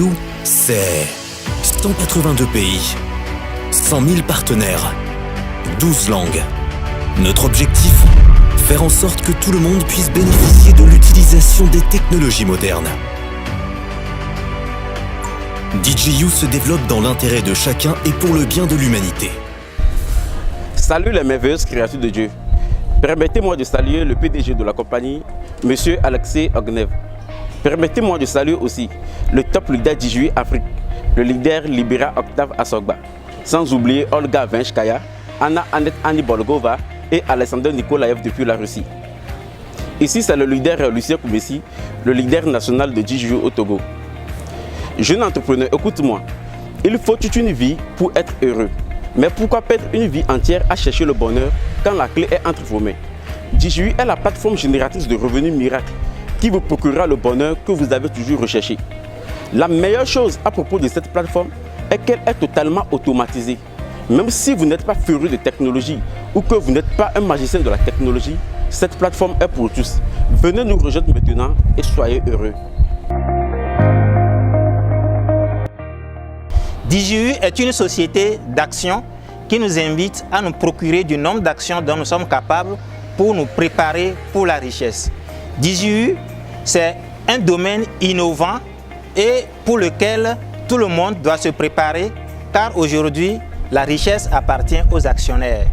DigiU, c'est 182 pays, 100 000 partenaires, 12 langues. Notre objectif, faire en sorte que tout le monde puisse bénéficier de l'utilisation des technologies modernes. DigiU se développe dans l'intérêt de chacun et pour le bien de l'humanité. Salut les merveilleuses créatures de Dieu. Permettez-moi de saluer le PDG de la compagnie, M. Alexei Ognev. Permettez-moi de saluer aussi le top leader DigiU Afrique, le leader Libera Octave Assogba. Sans oublier Olga Venchkaya, Anna Annie Bolgova et Alexander Nikolaev depuis la Russie. Ici, c'est le leader Lucien Koumessi, le leader national de DigiU au Togo. Jeune entrepreneur, écoute-moi. Il faut toute une vie pour être heureux. Mais pourquoi perdre une vie entière à chercher le bonheur quand la clé est entre vos mains? DigiU est la plateforme génératrice de revenus miracles qui vous procurera le bonheur que vous avez toujours recherché. La meilleure chose à propos de cette plateforme est qu'elle est totalement automatisée. Même si vous n'êtes pas furieux de technologie ou que vous n'êtes pas un magicien de la technologie, cette plateforme est pour tous. Venez nous rejoindre maintenant et soyez heureux. DigiU est une société d'actions qui nous invite à nous procurer du nombre d'actions dont nous sommes capables pour nous préparer pour la richesse. DigiU, c'est un domaine innovant et pour lequel tout le monde doit se préparer car aujourd'hui, la richesse appartient aux actionnaires.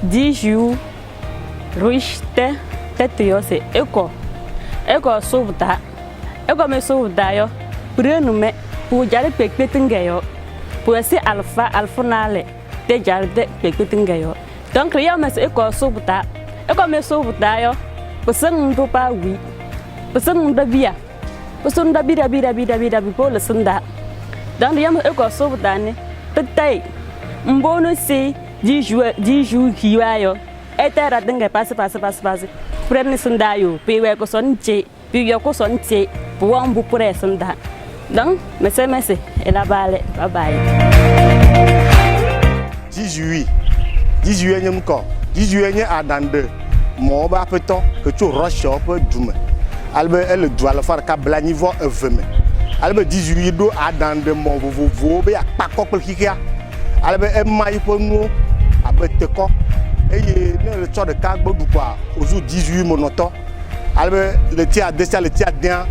DigiU Ruiste Teteyose Eko Sobta Eko me sobta yo Prenume pour jare pekpetingeyo pour essayer alpha nale te jare pekpetingeyo donc yo me Eko sobta Eko me sobta yo peseng do pa wi peseng da bia peseng da bida pour le senda donc yo me Eko sobta ne tetay mbono si DigiU hiwayo etera denga passe prenne sundayo piwe ko sonche piwe ko sonche puambu pure sunda donc messe et la balle bye bye DigiU nyem ko DigiU nye adande mo ba peton que tu rush up dume albe el doit le faire ka blanivo eveme albe DigiU do adande mo vovo be akpakko kikia albe e mai po nu abeteko eye ne le tso de ka gbodu kwa ozu 18 monoto albe le tia desia le tia dia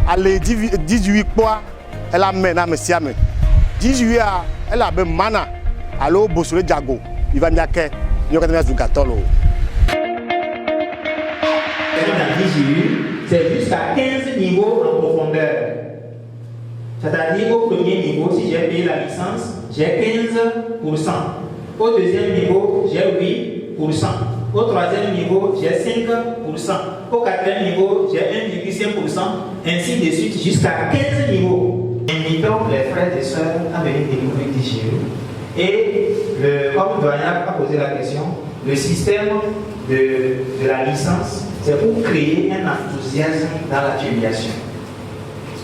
ale 18 kwa ela mena mesiame DigiU a ela be mana alo bosule jago ivanyake nyokata zugatolo. Dans DigiU, c'est jusqu'à 15 niveaux en profondeur. C'est-à-dire au premier niveau, si j'ai payé la licence, j'ai 15%. Au deuxième niveau, j'ai 8%. Au troisième niveau, j'ai 5%. Au quatrième niveau, j'ai 1,5%. Ainsi de suite jusqu'à 15 niveaux. Invitons les frères et sœurs à venir découvrir DigiU. Et comme Doignac a posé la question, le système de la licence, c'est pour créer un enthousiasme dans l'affiliation.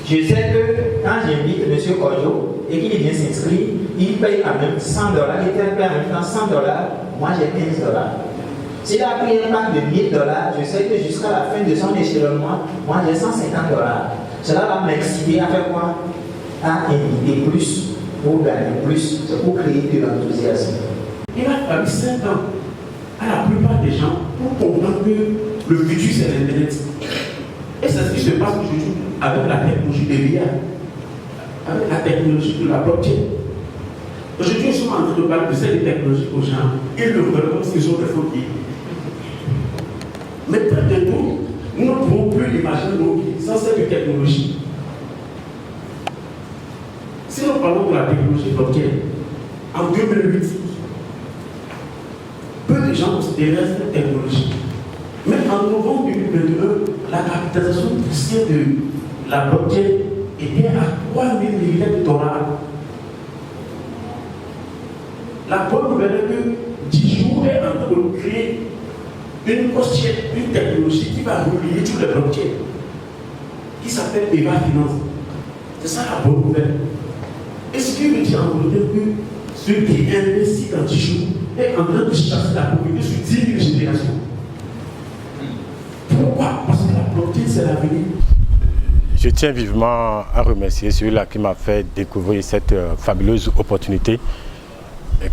Je sais que quand j'invite M. Kojo et qu'il vient s'inscrire, il paye quand même $100, il paye en même temps $100, moi j'ai $15. S'il a pris un pack de $1000, je sais que jusqu'à la fin de son échelonnement, moi j'ai $150. Cela va m'exciter à faire quoi? À inviter plus, pour gagner plus, c'est pour créer de l'enthousiasme. Il a fallu 5 ans à la plupart des gens pour comprendre que le futur c'est l'Internet. Et c'est ce qui se passe aujourd'hui avec la technologie de l'IA, avec la technologie de la blockchain. Aujourd'hui, nous sommes en train de parler de cette technologie aux gens. Ils le veulent comme s'ils ont des fautiers. Mais très bientôt, nous ne pouvons plus imaginer nos vies sans cette technologie. Si nous parlons de la technologie blockchain, en 2008, peu de gens considéraient cette technologie. Mais en novembre 2021, la capitalisation boursière de la blockchain était à 3 000 milliards de dollars. La bonne nouvelle est que DigiU est en train de créer une technologie qui va relier toutes les blockchains, qui s'appelle Eva Finance. C'est ça la bonne nouvelle. Et ce qui veut dire en gros que ceux qui investissent dans DigiU est en train de chasser la pauvreté sur 10 000 générations. Pourquoi? Parce que la pauvreté, c'est l'avenir. Je tiens vivement à remercier celui-là qui m'a fait découvrir cette fabuleuse opportunité,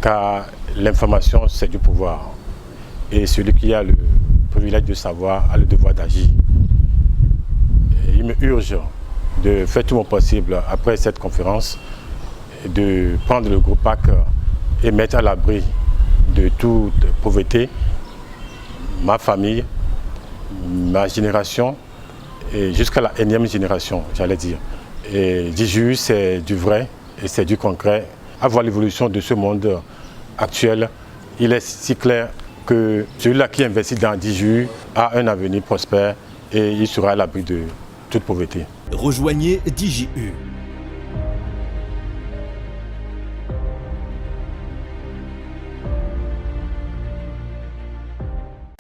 car l'information, c'est du pouvoir. Et celui qui a le privilège de savoir a le devoir d'agir. Il me urge de faire tout mon possible après cette conférence, de prendre le groupe PAC et mettre à l'abri de toute pauvreté ma famille, ma génération, et jusqu'à la énième génération, j'allais dire. Et DJU, c'est du vrai et c'est du concret. À voir l'évolution de ce monde actuel, il est si clair que celui-là qui investit dans DJU a un avenir prospère et il sera à l'abri de toute pauvreté. Rejoignez DJU.